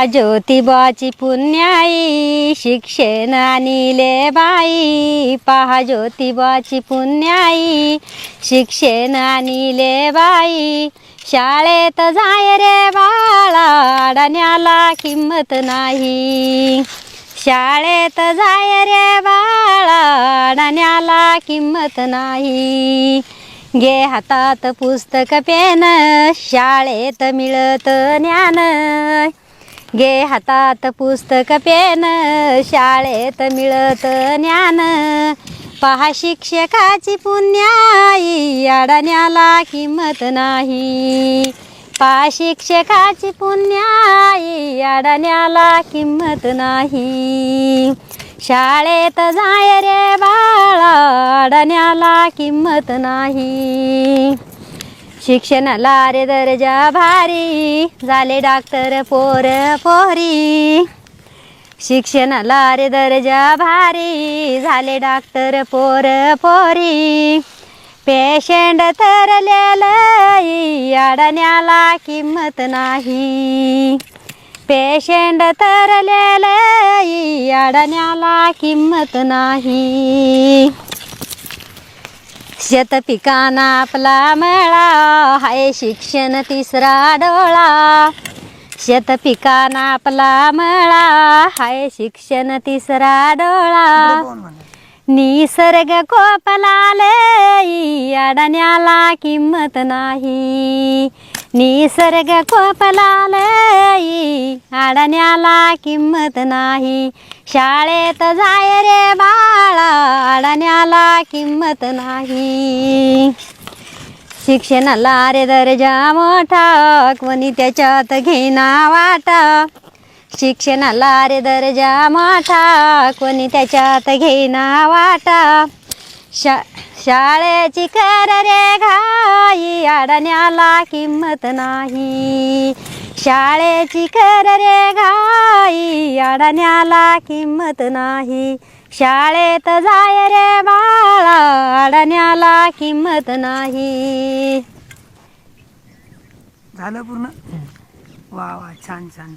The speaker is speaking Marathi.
ज्योतिबाची पुण्याई शिक्षण आणिले बाई, पहा ज्योतिबाची पुण्याई शिक्षण आणिले बाई. शाळेत जाय रे बाळा, अडाण्याला किंमत नाही. शाळेत जाय रे बाळा, अडाण्याला किंमत नाही. घे हातात पुस्तक पेन, शाळेत मिळत ज्ञान. घे हातात पुस्तक पेन, शाळेत मिळत ज्ञान. पहा शिक्षकाची पुण्याई, अडाण्याला किंमत नाही. पहा शिक्षकाची पुण्याई, अडाण्याला किंमत नाही. शाळेत जाय रे बाळा, अडाण्याला किंमत नाही. शिक्षणाला रे दर्जा भारी, झाले डॉक्टर पोर पोरी. शिक्षणाला रे दर्जा भारी, झाले डॉक्टर पोर पोरी. पेशंट तरलेलंय, अडाण्याला किंमत नाही. पेशंट तरलेलंय, अडाण्याला किंमत नाही. शेतपिकांना आपला मळा, हाय शिक्षण तिसरा डोळा. शेतपिकांना आपला मळा, हाय शिक्षण तिसरा डोळा. निसर्ग कोपलालय, अडाण्याला किंमत नाही. निसर्ग कोपलालय, अडाण्याला किंमत नाही. शाळेत जाय रे बाळा, अडाण्याला किंमत नाही. शिक्षणाला रे दर्जा मोठा, कोणी त्याच्यात घेना वाटा. शिक्षणाला रे दर्जा मोठा, कोणी त्याच्यात घेना वाटा. शाळेची कर रे घाई, अडाण्याला किंमत नाही. शाळेची कर रे घाई, अडाण्याला किंमत नाही. शाळेत जाय रे बाळा, अडाण्याला किंमत नाही. झालं पूर्ण. वा वा, छान छान.